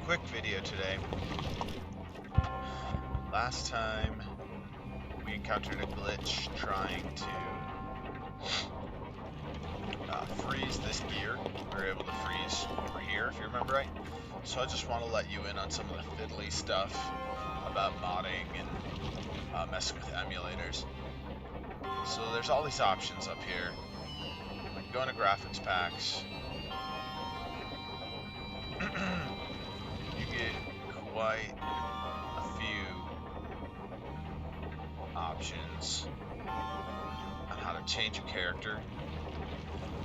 quick video today. Last time we encountered a glitch trying to freeze this gear. We were able to freeze over here, if you remember right. So I just want to let you in on some of the fiddly stuff about modding and messing with emulators. So there's all these options up here. We can go into graphics packs. You get quite a few options on how to change a character.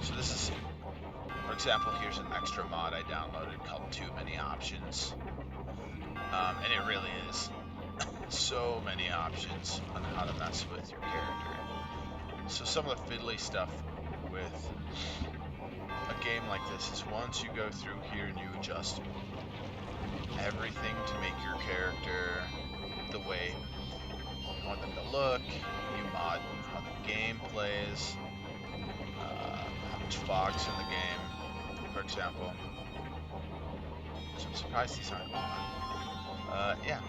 So this is, for example, here's an extra mod I downloaded called Too Many Options. And it really is so many options on how to mess with your character. So some of the fiddly stuff with a game like this is once you go through here and you adjust everything to make your character the way you want them to look, you mod how the game plays, how much fog's in the game, for example. So I'm surprised these aren't on. Yeah.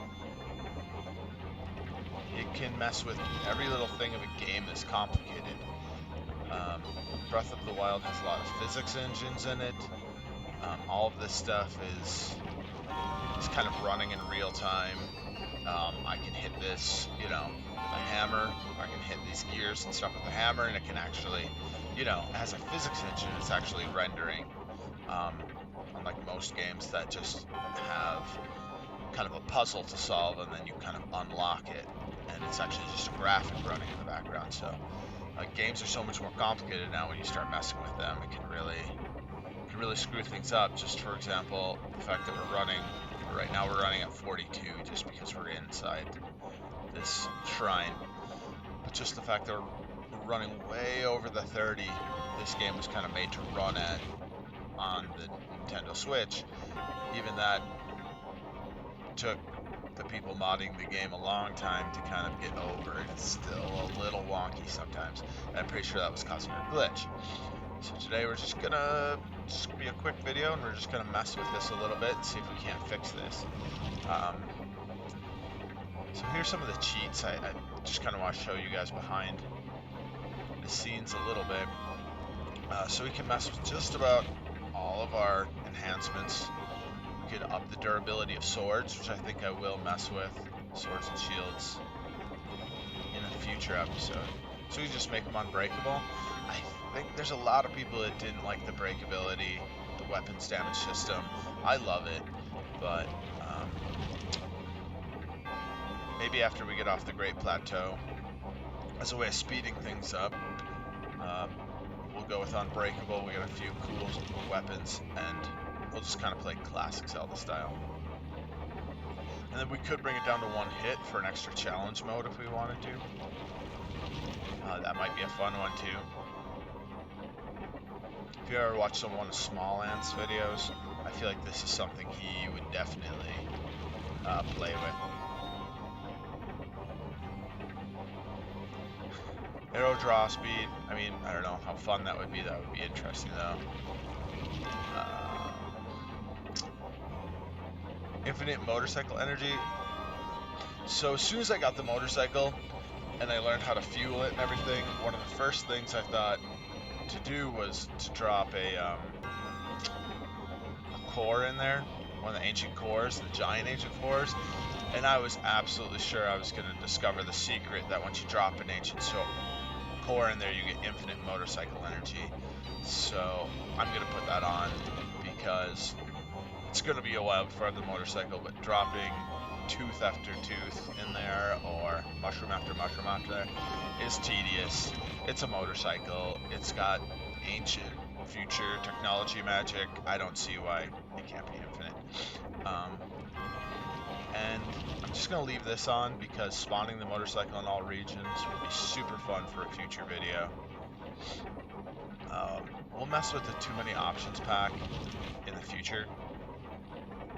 It can mess with every little thing of a game that's complicated. Breath of the Wild has a lot of physics engines in it. All of this stuff is kind of running in real time. I can hit this, with a hammer. I can hit these gears and stuff with a hammer, and it can actually, it has a physics engine. It's actually rendering. Unlike most games that just have kind of a puzzle to solve, and then you kind of unlock it, and it's actually just a graphic running in the background. So games are so much more complicated now. When you start messing with them, it can really screw things up. Just for example, the fact that right now we're running at 42 just because we're inside this shrine, but just the fact that we're running way over the 30 this game was kind of made to run at on the Nintendo Switch. Even that took the people modding the game a long time to kind of get over. It's still a little wonky sometimes, and I'm pretty sure that was causing a glitch. So today we're just gonna be a quick video, and we're just gonna mess with this a little bit and see if we can't fix this. So here's some of the cheats. I just kind of want to show you guys behind the scenes a little bit. So we can mess with just about all of our enhancements. We could up the durability of swords, which I think I will mess with, swords and shields, in a future episode. So we just make them unbreakable. I think there's a lot of people that didn't like the breakability, the weapons damage system. I love it, but maybe after we get off the Great Plateau, as a way of speeding things up, we'll go with unbreakable. We got a few cool weapons, and we'll just kind of play classic Zelda style. And then we could bring it down to one hit for an extra challenge mode if we wanted to. That might be a fun one too. If you ever watch one of Small-Ant's videos, I feel like this is something he would definitely play with. Arrow draw speed, I don't know how fun that would be. That would be interesting though. Infinite motorcycle energy. So as soon as I got the motorcycle and I learned how to fuel it and everything, one of the first things I thought to do was to drop a core in there, one of the ancient cores, the giant ancient cores, and I was absolutely sure I was going to discover the secret that once you drop an ancient core in there, you get infinite motorcycle energy. So I'm going to put that on because it's going to be a while before I have the motorcycle, but dropping tooth after tooth in there or mushroom after mushroom after there is tedious. It's a motorcycle. It's got ancient future technology magic. I don't see why it can't be infinite. And I'm just going to leave this on because spawning the motorcycle in all regions will be super fun for a future video. We'll mess with the Too Many Options pack in the future,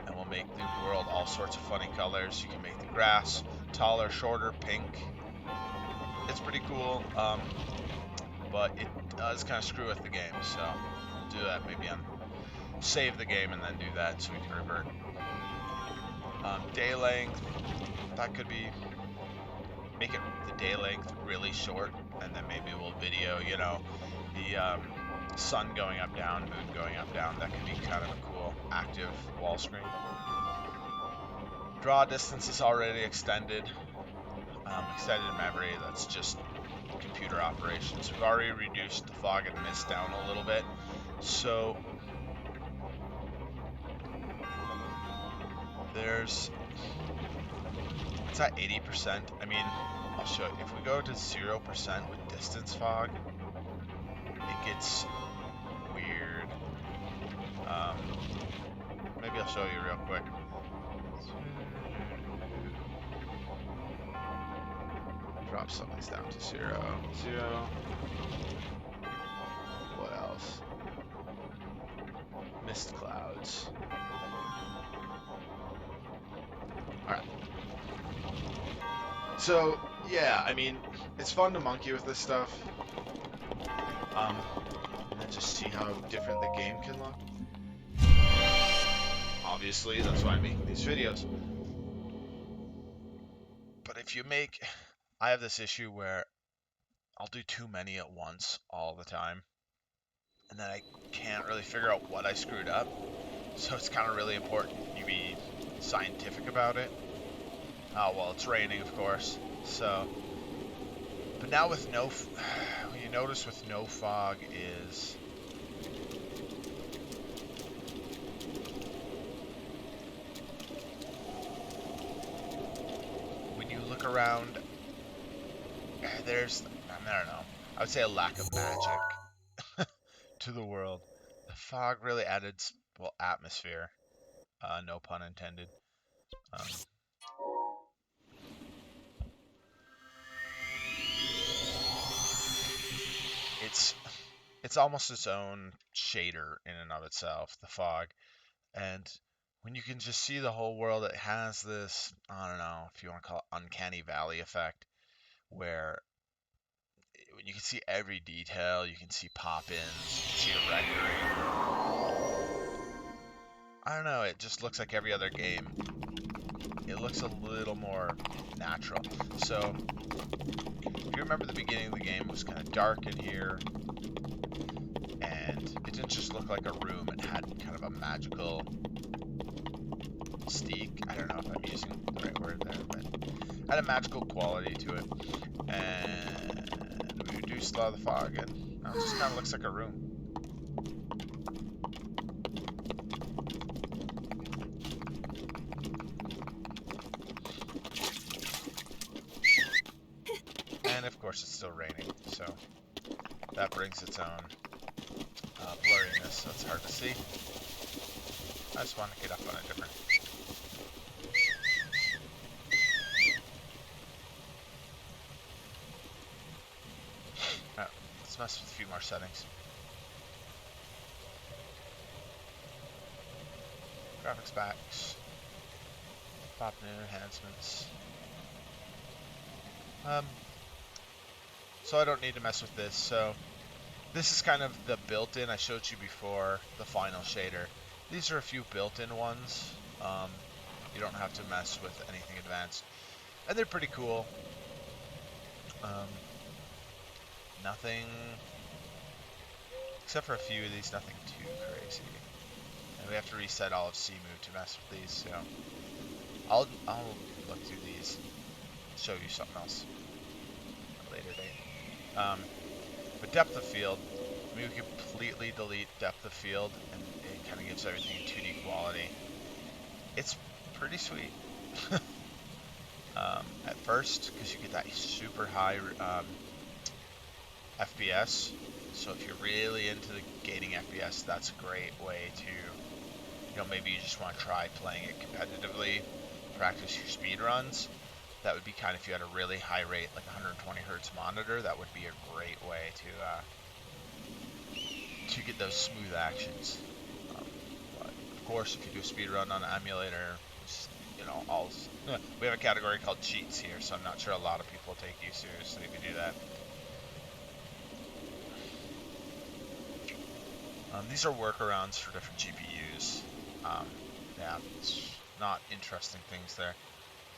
and we'll make the world all sorts of funny colors. You can make the grass taller, shorter, pink. It's pretty cool, but it does kind of screw with the game, so we'll do that maybe on save the game and then do that so we can revert. Day length, that could be, make it the day length really short, and then maybe we'll video, you know, the sun going up, down, moon going up, down. That could be kind of a cool active wall screen. Draw distance is already extended. Extended memory, that's just computer operations. We've already reduced the fog and mist down a little bit. So it's at 80%. I mean, I'll show you. If we go to 0% with distance fog, it gets weird. Maybe I'll show you real quick. Drop some of these down to 0. What else? Mist clouds. Alright. So, yeah, I mean, it's fun to monkey with this stuff. And then just see how different the game can look. Obviously, that's why I'm making these videos. But if you make... I have this issue where I'll do too many at once all the time. And then I can't really figure out what I screwed up. So it's kind of really important you be scientific about it. Oh, well, it's raining, of course. So, but now with no... What you notice with no fog is... when you look around, there's... I don't know. I would say a lack of magic to the world. The fog really added, well, atmosphere. No pun intended. It's almost its own shader in and of itself, the fog. And when you can just see the whole world, it has this, I don't know if you want to call it uncanny valley effect, where when you can see every detail, you can see pop-ins, you can see a rendering. I don't know, it just looks like every other game. It looks a little more natural. So, if you remember the beginning of the game, it was kind of dark in here, and it didn't just look like a room, it had kind of a magical mystique. I don't know if I'm using the right word there, but it had a magical quality to it. And we reduced a lot of the fog, and now it just kind of looks like a room. And of course it's still raining, so that brings its own blurriness, so it's hard to see. I just want to get up on a different... Alright, let's mess with a few more settings. Graphics packs. Pop new enhancements. So I don't need to mess with this, so this is kind of the built-in, I showed you before, the final shader. These are a few built-in ones. You don't have to mess with anything advanced. And they're pretty cool. Nothing, except for a few of these, nothing too crazy. And we have to reset all of CEMU to mess with these, so I'll look through these, show you something else at a later date. But depth of field, I mean, we completely delete depth of field, and it kind of gives everything 2D quality. It's pretty sweet. At first, because you get that super high FPS. So if you're really into the gaining FPS, that's a great way to, you know, maybe you just want to try playing it competitively, practice your speed runs. That would be kind of, if you had a really high rate, like 120 hertz monitor, that would be a great way to get those smooth actions. But of course, if you do a speed run on an emulator, just, you know, we have a category called cheats here, so I'm not sure a lot of people take you seriously if you do that. These are workarounds for different GPUs. Yeah, it's not interesting things there.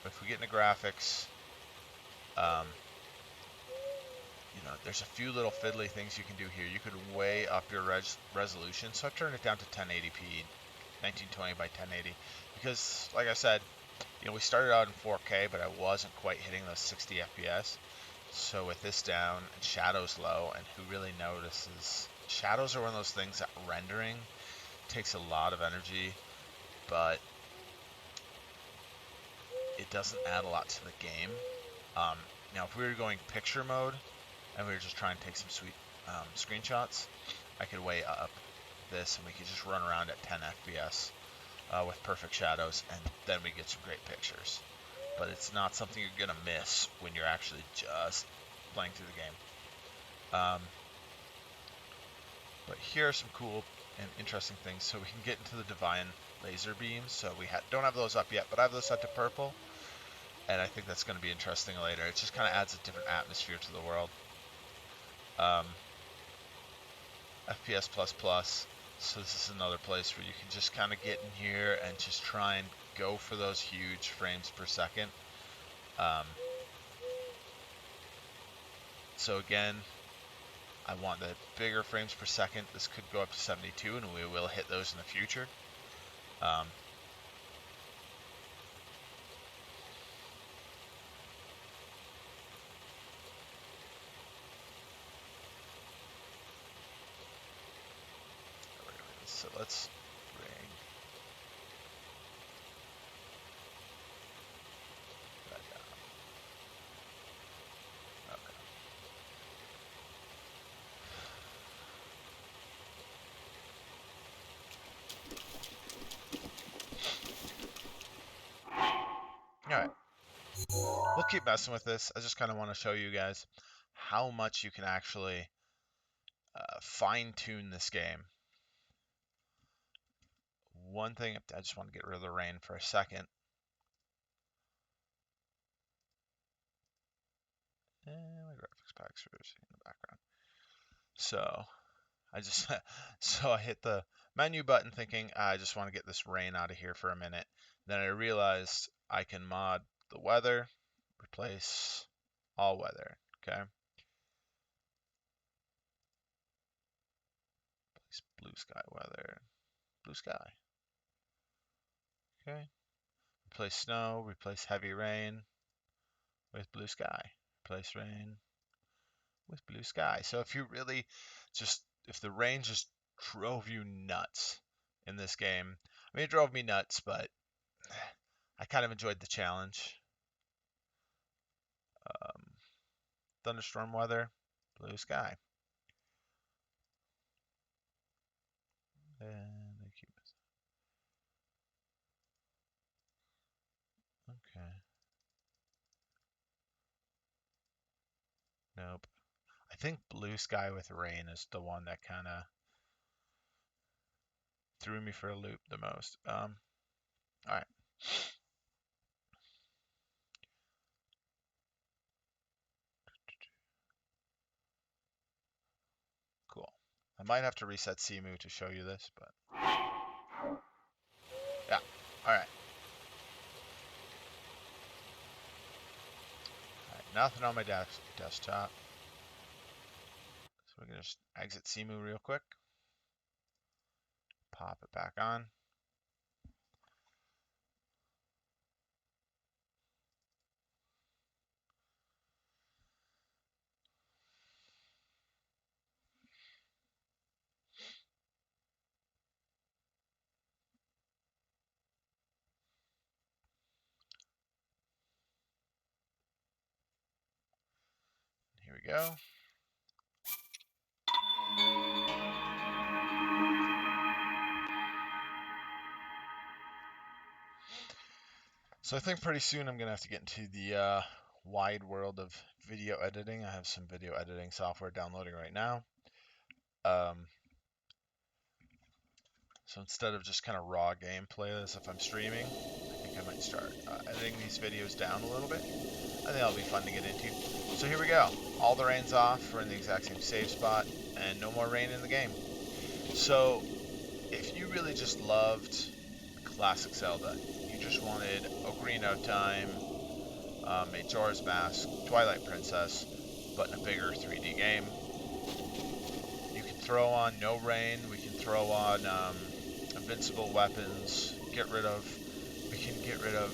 But if we get into graphics, um, there's a few little fiddly things you can do here. You could way up your resolution. So I've turned it down to 1080p, 1920 by 1080, because, like I said, we started out in 4K, but I wasn't quite hitting those 60 FPS. So with this down and shadows low, and who really notices? Shadows are one of those things that rendering takes a lot of energy, but it doesn't add a lot to the game. Now, if we were going picture mode and we were just trying to take some sweet screenshots, I could way up this and we could just run around at 10 FPS with perfect shadows, and then we get some great pictures. But it's not something you're going to miss when you're actually just playing through the game. But here are some cool and interesting things. So we can get into the divine laser beams. So we don't have those up yet, but I have those set to purple. And I think that's going to be interesting later. It just kind of adds a different atmosphere to the world. FPS++. So this is another place where you can just kind of get in here and just try and go for those huge frames per second. So again, I want the bigger frames per second. This could go up to 72, and we will hit those in the future. So let's bring that down. Okay. Alright. We'll keep messing with this. I just kind of want to show you guys how much you can actually fine-tune this game. One thing, I just want to get rid of the rain for a second. And my graphics packs are in the background. So I hit the menu button thinking I just want to get this rain out of here for a minute. Then I realized I can mod the weather, replace all weather. Okay. Replace blue sky weather. Blue sky. Okay. Replace snow, replace heavy rain with blue sky. Replace rain with blue sky. So if you really if the rain just drove you nuts in this game, I mean, it drove me nuts, but I kind of enjoyed the challenge. Thunderstorm weather, blue sky. And they keep it. Okay. Nope. I think blue sky with rain is the one that kind of threw me for a loop the most. All right. Cool. I might have to reset CEMU to show you this, but yeah. All right. Nothing on my desktop. So we're gonna just exit CEMU real quick. Pop it back on. Here we go. So I think pretty soon I'm going to have to get into the wide world of video editing. I have some video editing software downloading right now. So instead of just kind of raw gameplay as if I'm streaming, I think I might start editing these videos down a little bit. I think that'll be fun to get into. So here we go. All the rain's off. We're in the exact same save spot, and no more rain in the game. So, if you really just loved classic Zelda, you just wanted Ocarina of Time, Majora's Mask, Twilight Princess, but in a bigger 3D game, you can throw on No Rain. We can throw on invincible weapons. We can get rid of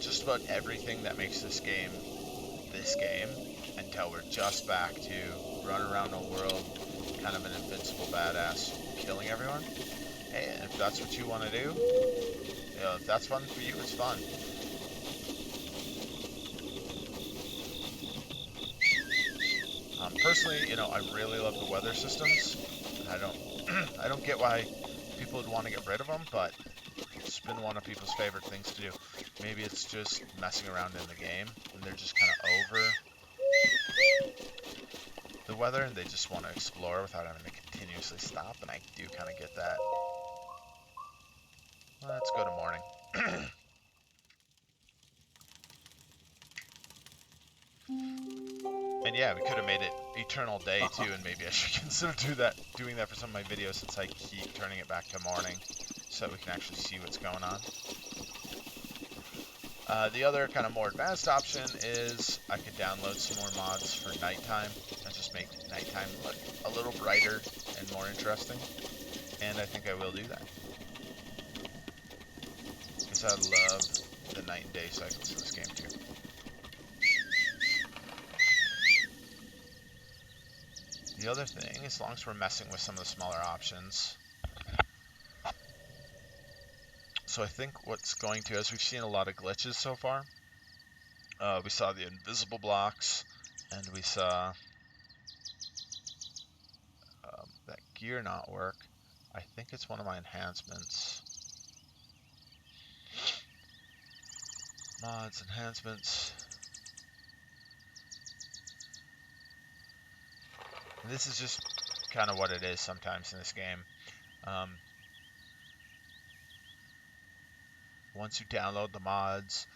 just about everything that makes this game, until we're just back to run around the world, kind of an invincible badass, killing everyone. Hey, and if that's what you want to do, if that's fun for you, it's fun. Personally, I really love the weather systems, and I don't get why people would want to get rid of them, but it's been one of people's favorite things to do. Maybe it's just messing around in the game, and they're just kind of over the weather, and they just want to explore without having to continuously stop, and I do kind of get that. Let's go to morning. And yeah, we could have made it eternal day too, and maybe I should consider doing that for some of my videos, since I keep turning it back to morning, so that we can actually see what's going on. The other kind of more advanced option is I could download some more mods for nighttime and just make nighttime look a little brighter and more interesting. And I think I will do that, because I love the night and day cycles in this game too. The other thing, as long as we're messing with some of the smaller options, so I think what's going to, as we've seen a lot of glitches so far, we saw the invisible blocks, and we saw that gear not work. I think it's one of my enhancements. Mods, enhancements. And this is just kind of what it is sometimes in this game. Once you download the mods,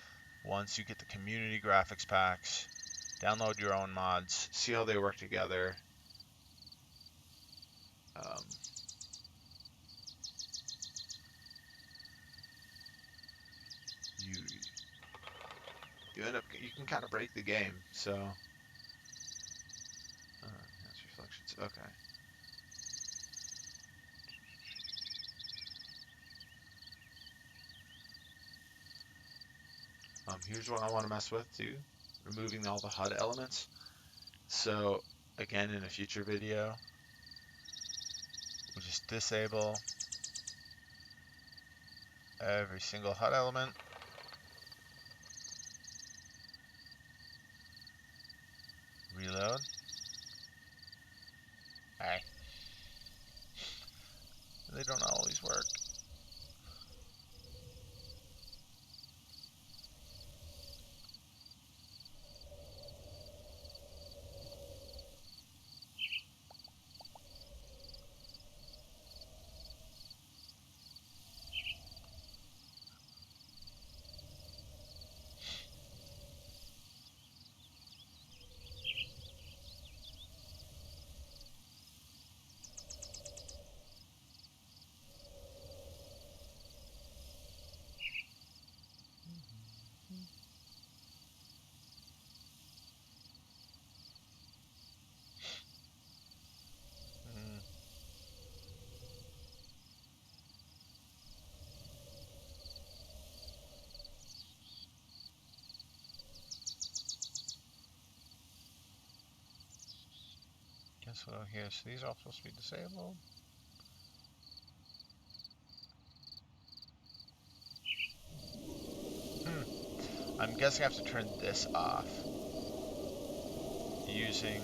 once you get the community graphics packs, download your own mods, see how they work together. You you can kind of break the game. So enhance reflections. Okay. Here's what I want to mess with too, removing all the HUD elements. So again, in a future video, we'll just disable every single HUD element. Reload. Hey. They don't always work. Guess what? Here, so these are all supposed to be disabled. I'm guessing I have to turn this off using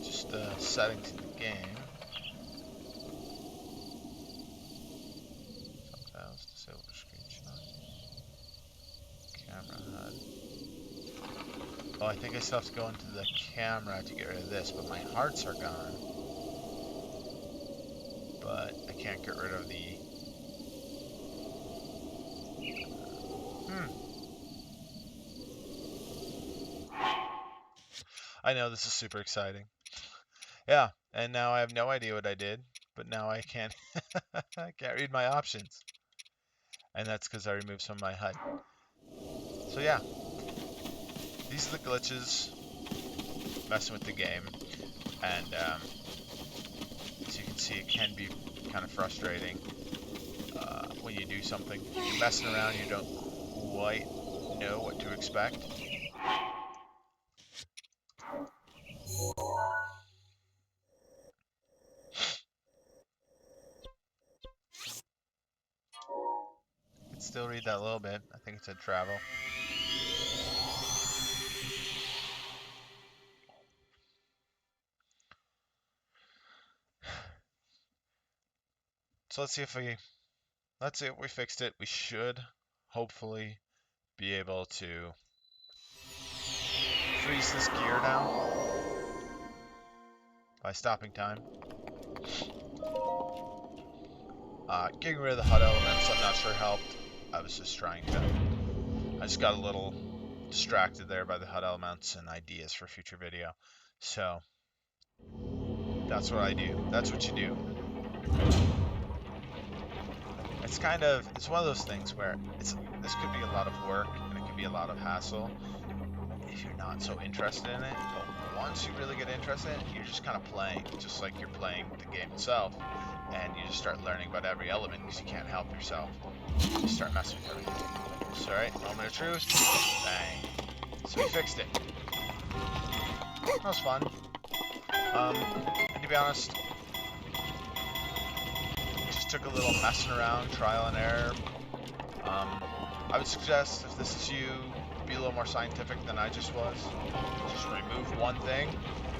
just the settings in the game. Sometimes disable screenshots. Camera HUD. Oh, I think I still have to go into the camera to get rid of this, but my hearts are gone. But I can't get rid of the... I know, this is super exciting. Yeah, and now I have no idea what I did, but now I can't I can't read my options. And that's because I removed some of my HUD. So yeah, these are the glitches messing with the game. And as you can see, it can be kind of frustrating when you do something. You're messing around, you don't quite know what to expect. I can still read that a little bit. I think it said travel. So let's see if we fixed it. We should hopefully be able to freeze this gear now by stopping time. Getting rid of the HUD elements, I'm not sure helped. I just got a little distracted there by the HUD elements and ideas for future video. So that's what I do. That's what you do. It's one of those things where this could be a lot of work and it could be a lot of hassle if you're not so interested in it. But once you really get interested in it, you're just kind of playing, just like you're playing the game itself. And you just start learning about every element because you can't help yourself. You start messing with everything. So, alright, moment of truth. Bang. So we fixed it. That was fun. And to be honest, it just took a little messing around, trial and error. I would suggest if this is you, be a little more scientific than I just was. Just remove one thing,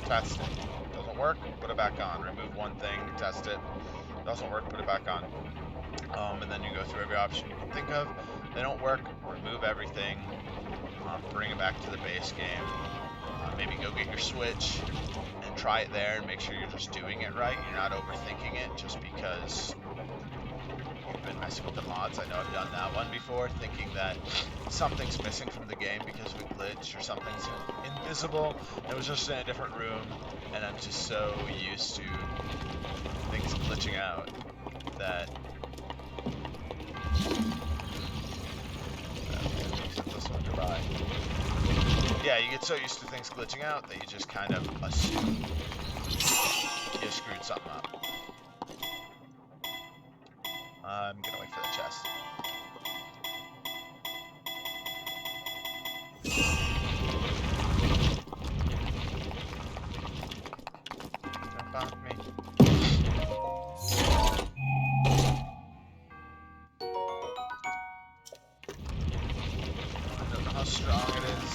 test it. Doesn't work, put it back on. Remove one thing, test it. Doesn't work, put it back on. And then you go through every option you can think of. They don't work, remove everything. Bring it back to the base game. Maybe go get your Switch and try it there and make sure you're just doing it right. You're not overthinking it just because you've been messing with the mods. I know I've done that one before, thinking that something's missing from the game because we glitched or something's invisible. It was just in a different room, and I'm just so used to things glitching out that yeah, you get so used to things glitching out that you just kind of assume you screwed something up. I'm gonna wait for the chest. Jump on me. I don't know how strong it is.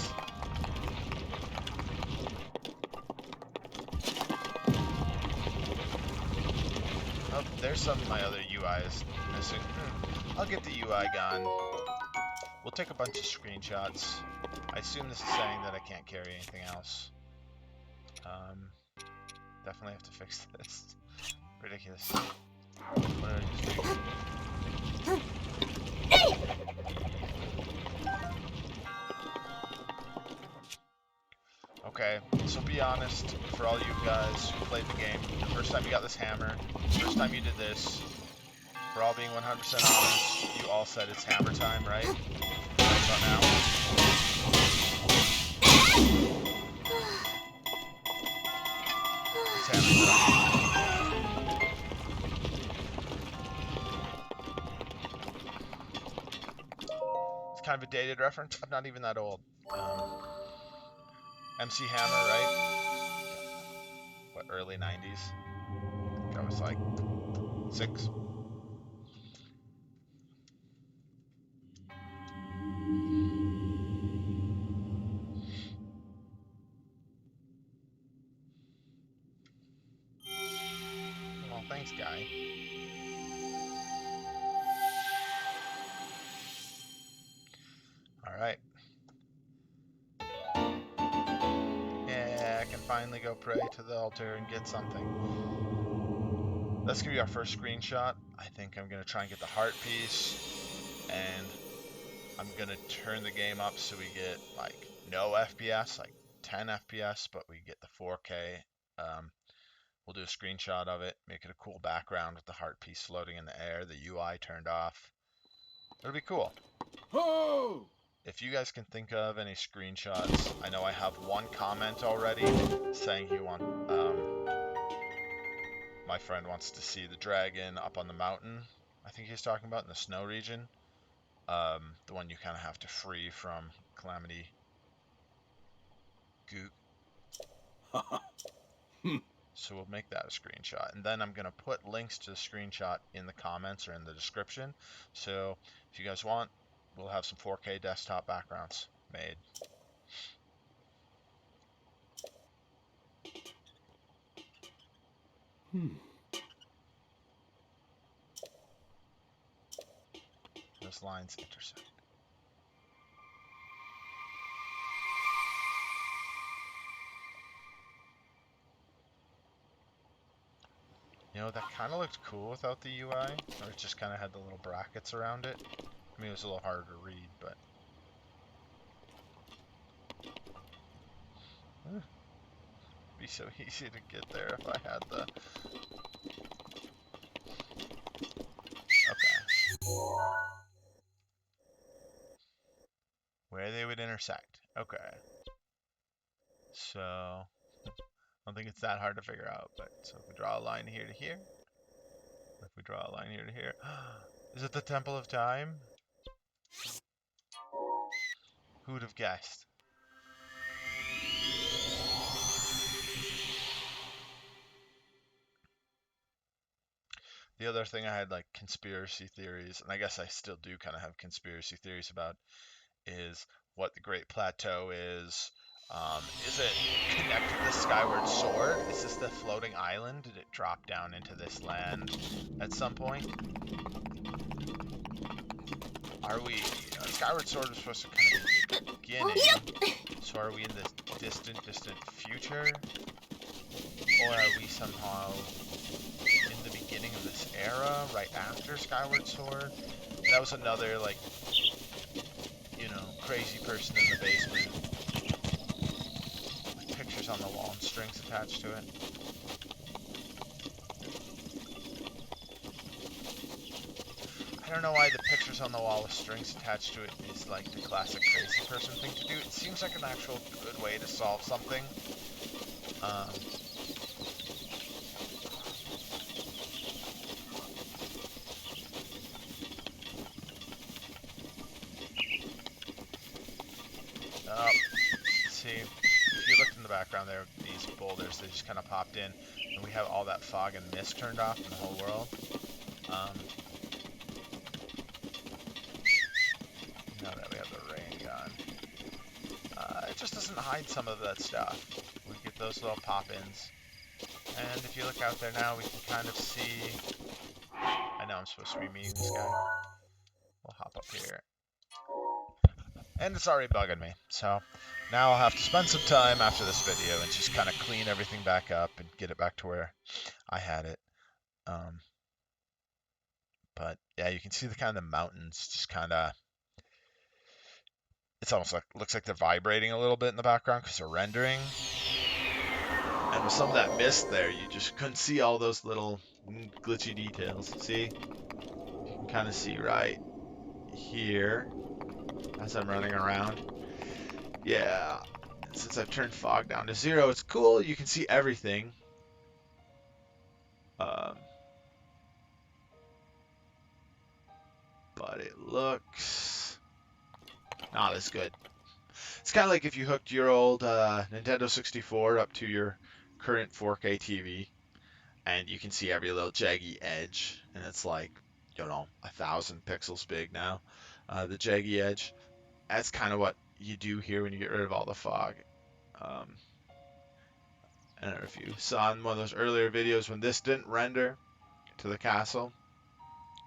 Oh, there's some of my other UIs missing. I'll get the UI gone. We'll take a bunch of screenshots. I assume this is saying that I can't carry anything else. Definitely have to fix this. Ridiculous. What did I just do? Okay, so be honest, for all you guys who played the game, the first time you got this hammer, the first time you did this, for all being 100% honest, you all said it's hammer time, right? Right about now. It's hammer time. It's kind of a dated reference. I'm not even that old. MC Hammer, right? What, early 90s? I think I was like 6. Well, thanks, guy. Alright. Yeah, I can finally go pray to the altar and get something. Let's give you our first screenshot. I think I'm going to try and get the heart piece. And I'm going to turn the game up so we get, like, no FPS, like 10 FPS, but we get the 4K We'll do a screenshot of it, make it a cool background with the heart piece floating in the air, the UI turned off. It'll be cool. Oh! If you guys can think of any screenshots, I know I have one comment already saying my friend wants to see the dragon up on the mountain. I think he's talking about in the snow region. The one you kind of have to free from Calamity Goot. So we'll make that a screenshot. And then I'm going to put links to the screenshot in the comments or in the description. So if you guys want, we'll have some 4K desktop backgrounds made. Those lines intersect. You know, that kind of looked cool without the UI, or it just kind of had the little brackets around it. I mean, it was a little harder to read, but... It'd be so easy to get there if I had the... Okay. Where they would intersect. Okay. So... I don't think it's that hard to figure out, but... So if we draw a line here to here... If we draw a line here to here... Is it the Temple of Time? Who would have guessed? The other thing I had like conspiracy theories, and I guess I still do kind of have conspiracy theories about, is what the Great Plateau is. Is it connected to the Skyward Sword? Is this the floating island? Did it drop down into this land at some point? Are we... Skyward Sword was supposed to kind of be the beginning. So are we in this distant future? Or are we somehow in the beginning of this era, right after Skyward Sword? And that was another, like, you know, crazy person in the basement. With pictures on the wall and strings attached to it. I don't know why the pictures on the wall with strings attached to it is like the classic crazy person thing to do. It seems like an actual good way to solve something. See, if you looked in the background there, these boulders, they just kind of popped in, and we have all that fog and mist turned off in the whole world. Now that we have the rain gun, it just doesn't hide some of that stuff. We get those little pop-ins, and if you look out there now, we can kind of see. I know I'm supposed to be meeting this guy. We'll hop up here. And it's already bugging me, so now I'll have to spend some time after this video and just kind of clean everything back up and get it back to where I had it. But yeah, you can see the kind of the mountains just kind of, it's almost like, looks like they're vibrating a little bit in the background because they're rendering. And with some of that mist there, you just couldn't see all those little glitchy details. See? You can kind of see right here as I'm running around. Yeah, since I've turned fog down to 0, it's cool. You can see everything. But it looks not as good. It's kind of like if you hooked your old Nintendo 64 up to your current 4K TV, and you can see every little jaggy edge, and it's like, you know, 1,000 pixels big now. The jaggy edge. That's kind of what you do here when you get rid of all the fog. I don't know if you saw in one of those earlier videos when this didn't render to the castle,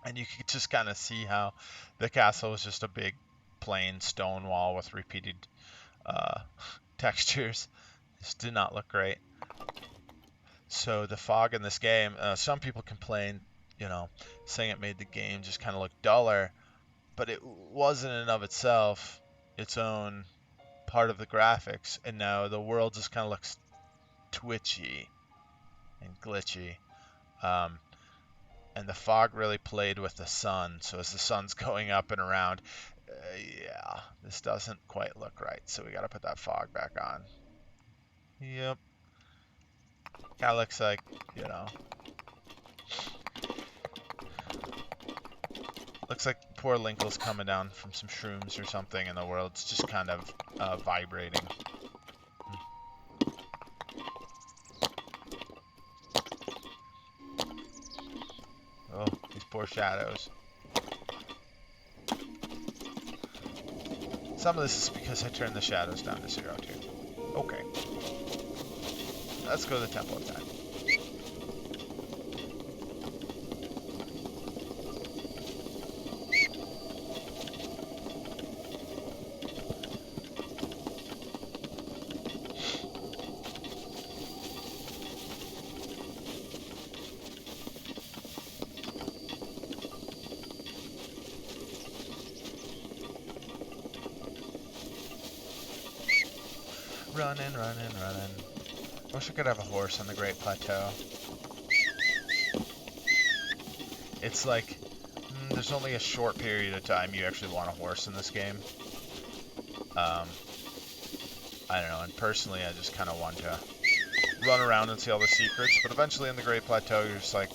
and you could just kind of see how the castle was just a big plain stone wall with repeated textures. This did not look great. So the fog in this game, some people complain, you know, saying it made the game just kind of look duller, but it wasn't in and of itself its own part of the graphics, and now the world just kind of looks twitchy. and glitchy. Um, and the fog really played with the sun, so as the sun's going up and around, yeah, this doesn't quite look right, so we gotta put that fog back on. Yep. Kinda looks like, you know, looks like poor Linkle's coming down from some shrooms or something, and the world's just kind of vibrating. Oh, these poor shadows. Some of this is because I turned the shadows down to 0 too. Okay. Let's go to the Temple of Time. Running, running, running. Wish I could have a horse on the Great Plateau. It's like, there's only a short period of time you actually want a horse in this game. I don't know, and personally I just kind of want to run around and see all the secrets, but eventually in the Great Plateau you're just like,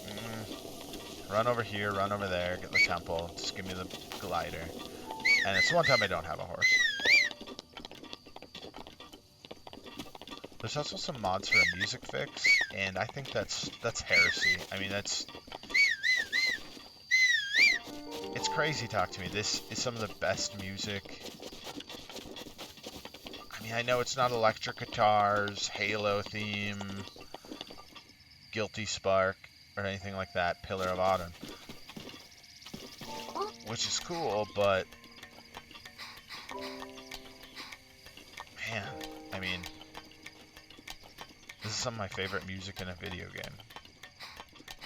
run over here, run over there, get the temple, just give me the glider. And it's the one time I don't have a horse. There's also some mods for a music fix, and I think that's heresy. I mean, it's crazy talk to me. This is some of the best music. I mean, I know it's not electric guitars, Halo theme, Guilty Spark, or anything like that, Pillar of Autumn. Which is cool, but man, I mean, this is some of my favorite music in a video game.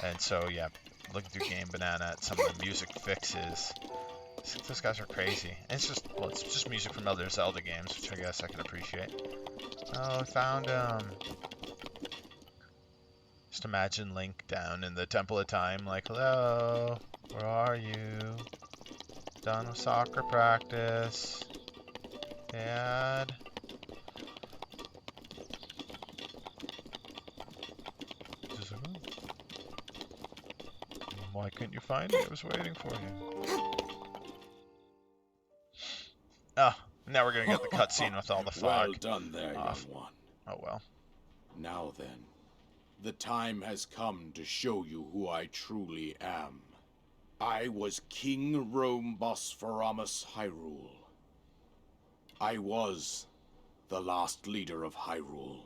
And so, yeah, looking through Game Banana at some of the music fixes, those guys are crazy. And it's just music from other Zelda games, which I guess I can appreciate. Oh, I found just imagine Link down in the Temple of Time, like, hello, where are you? Done with soccer practice. Dad? Why couldn't you find me? I was waiting for you. Ah, now we're gonna get the cutscene with all the fog. Well done there, off. young one. Oh well. Now then, the time has come to show you who I truly am. I was King Rome Bosphoramus Hyrule. I was the last leader of Hyrule,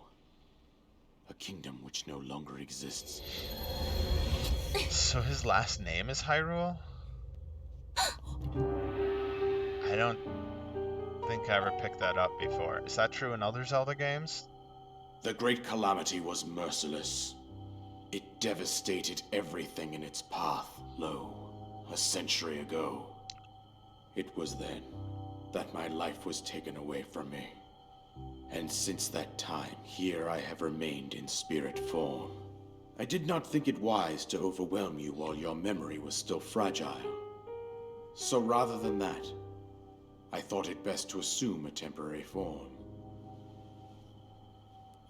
a kingdom which no longer exists. So his last name is Hyrule? I don't think I ever picked that up before. Is that true in other Zelda games? The Great Calamity was merciless. It devastated everything in its path, lo, a century ago. It was then that my life was taken away from me. And since that time, here I have remained in spirit form. I did not think it wise to overwhelm you while your memory was still fragile. So rather than that, I thought it best to assume a temporary form.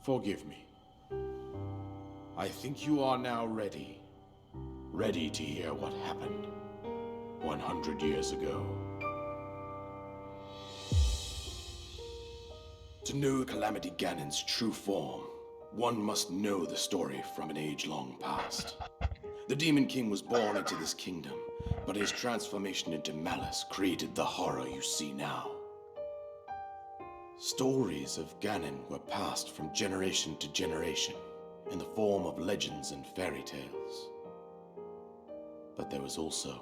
Forgive me. I think you are now ready. Ready to hear what happened 100 years ago. To know Calamity Ganon's true form, one must know the story from an age-long past. The Demon King was born into this kingdom, but his transformation into malice created the horror you see now. Stories of Ganon were passed from generation to generation in the form of legends and fairy tales. But there was also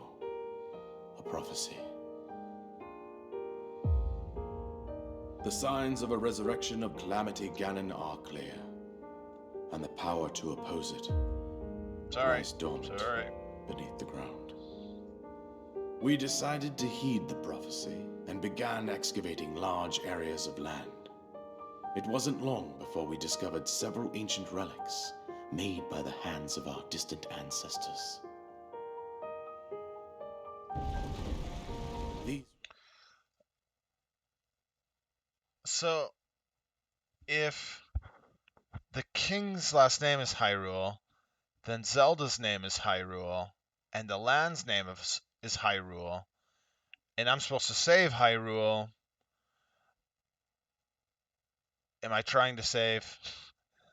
a prophecy. The signs of a resurrection of Calamity Ganon are clear, and the power to oppose it lies dormant beneath the ground. We decided to heed the prophecy and began excavating large areas of land. It wasn't long before we discovered several ancient relics, made by the hands of our distant ancestors. These... So, if the king's last name is Hyrule, then Zelda's name is Hyrule, and the land's name is Hyrule, and I'm supposed to save Hyrule. Am I trying to save?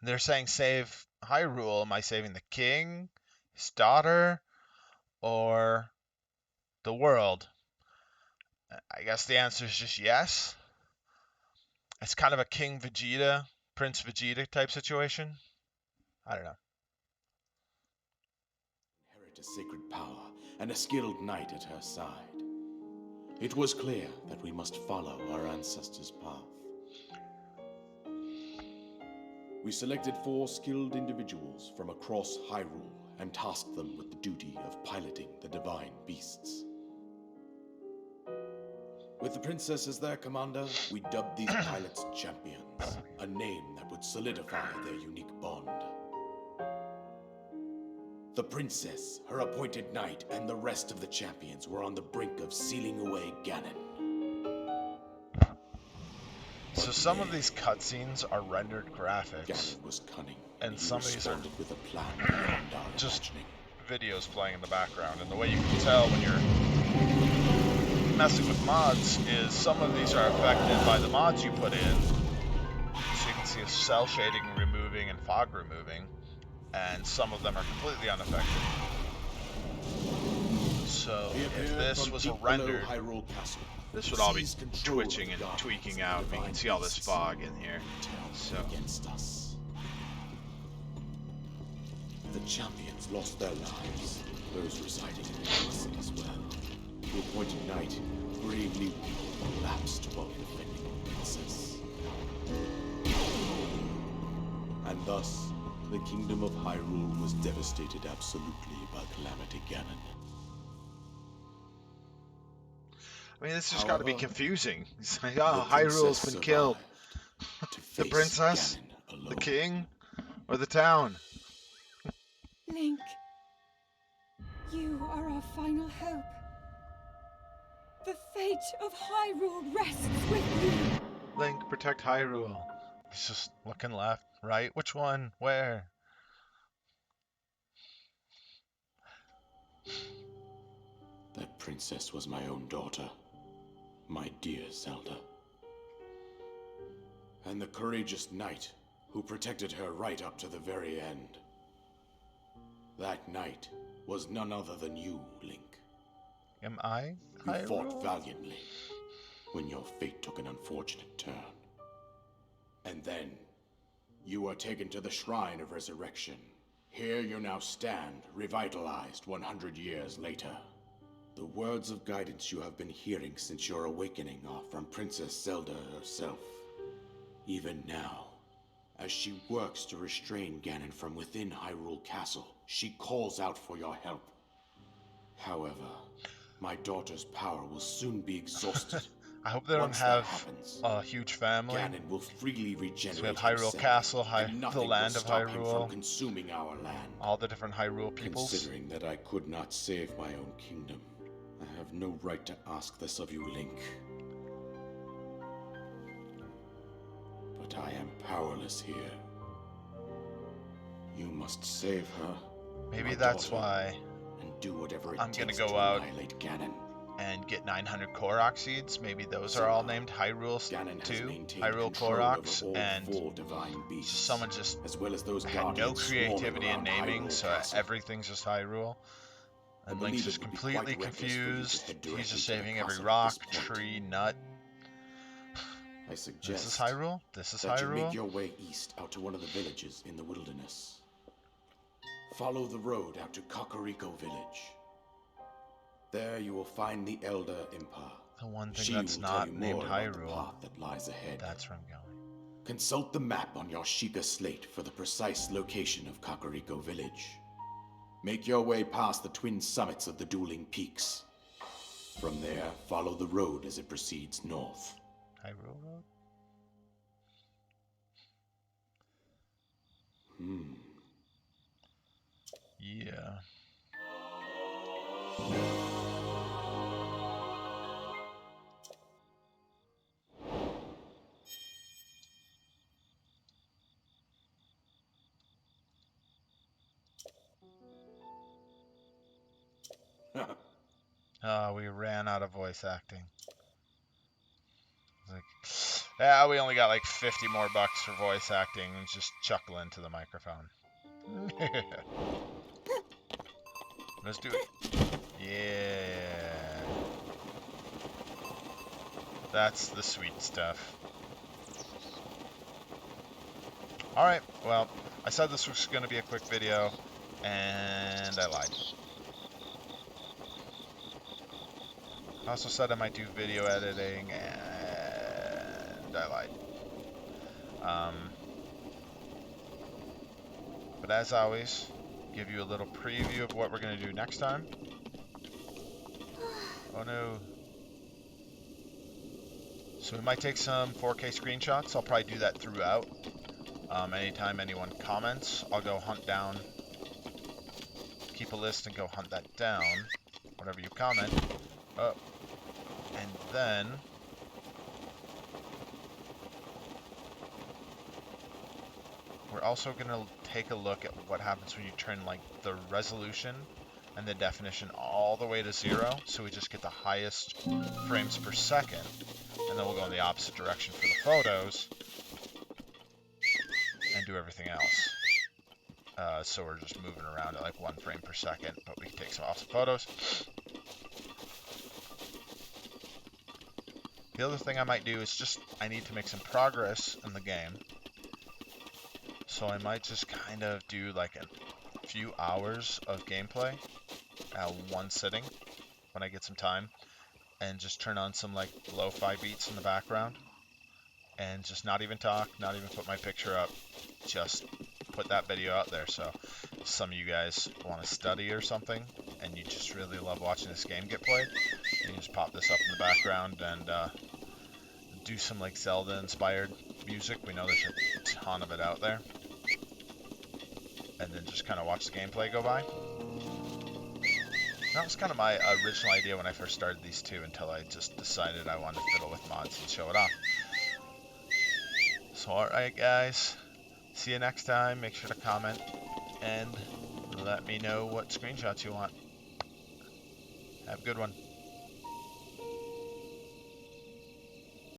They're saying save Hyrule. Am I saving the king, his daughter, or the world? I guess the answer is just yes. It's kind of a King Vegeta, Prince Vegeta type situation. I don't know. Inherit a sacred power and a skilled knight at her side. It was clear that we must follow our ancestors' path. We selected 4 skilled individuals from across Hyrule and tasked them with the duty of piloting the divine beasts. With the princess as their commander, we dubbed these pilots champions, a name that would solidify their unique bond. The princess, her appointed knight, and the rest of the champions were on the brink of sealing away Ganon. So some of these cutscenes are rendered graphics, Ganon was cunning, and some of these are with a plan beyond our just imagining. videos playing in the background. And the way you can tell when you're messing with mods is some of these are affected by the mods you put in. So you can see cell shading removing and fog removing, and some of them are completely unaffected. So if this was rendered, this would all be twitching and tweaking out. You can see all this fog in here. So against us. The champions lost their lives, those residing in the as well. The appointed knight bravely collapsed while defending the princess. And thus, the kingdom of Hyrule was devastated absolutely by Calamity Ganon. I mean, this has got to be confusing. It's like, oh, Hyrule's been killed. The princess, the king, or the town? Link, you are our final hope. The fate of Hyrule rests with you. Link, protect Hyrule. He's just looking left, right. Which one? Where? That princess was my own daughter, my dear Zelda. And the courageous knight who protected her right up to the very end. That knight was none other than you, Link. Am I You Hyrule? fought valiantly when your fate took an unfortunate turn. And then, you were taken to the Shrine of Resurrection. Here you now stand, revitalized 100 years later. The words of guidance you have been hearing since your awakening are from Princess Zelda herself. Even now, as she works to restrain Ganon from within Hyrule Castle, she calls out for your help. However, my daughter's power will soon be exhausted. I hope they don't Once that have happens, a huge family. Ganon will freely regenerate So we have Hyrule himself, Castle, and the nothing land will of stop him Hyrule, from consuming our land. all the different Hyrule peoples. Considering that I could not save my own kingdom, I have no right to ask this of you, Link. But I am powerless here. You must save her. Maybe my that's daughter, why and do whatever it I'm gonna takes go to out annihilate Ganon. and get 900 Korok seeds. Maybe those are all named Hyrule Ganon has too. maintained Hyrule control Koroks, over all and 4 divine beasts, someone just as well as those had no guardians swarming creativity in around naming, Hyrule so Castle. everything's just Hyrule. And I Link's believe just it would be completely quite reckless for you to confused. head He's directly just to the saving every castle at rock, this point. tree, nut. I suggest This is Hyrule? This is that you make Hyrule? your way east out to one of the villages in the wilderness. Follow the road out to Kakariko Village. There you will find the Elder Impa. The one thing She that's will tell not you named more about the Hyrule. path that lies ahead. That's where I'm going. Consult the map on your Sheikah slate for the precise location of Kakariko Village. Make your way past the twin summits of the dueling peaks. From there, follow the road as it proceeds north. Hyrule Road? Yeah. We ran out of voice acting. Like, yeah, we only got like 50 more bucks for voice acting, and just chuckle into the microphone. Let's do it. Yeah. That's the sweet stuff. Alright, well, I said this was going to be a quick video, and I lied. I also said I might do video editing, and I lied. But as always, give you a little preview of what we're going to do next time. Oh no. So we might take some 4K screenshots. I'll probably do that throughout. Anytime anyone comments, I'll go hunt down, keep a list and go hunt that down, whatever you comment. Oh. And then we're also going to take a look at what happens when you turn like the resolution and the definition all the way to 0, so we just get the highest frames per second, and then we'll go in the opposite direction for the photos and do everything else. So we're just moving around at like 1 frame per second, but we can take some awesome photos. The other thing I might do is just, I need to make some progress in the game. So I might just kind of do like a few hours of gameplay at one sitting when I get some time, and just turn on some like lo-fi beats in the background and just not even talk, not even put my picture up, just put that video out there. So if some of you guys want to study or something and you just really love watching this game get played, you can just pop this up in the background and do some like Zelda inspired music. We know there's a ton of it out there. And then just kind of watch the gameplay go by. That was kind of my original idea when I first started these two, until I just decided I wanted to fiddle with mods and show it off. So alright guys, see you next time. Make sure to comment and let me know what screenshots you want. Have a good one.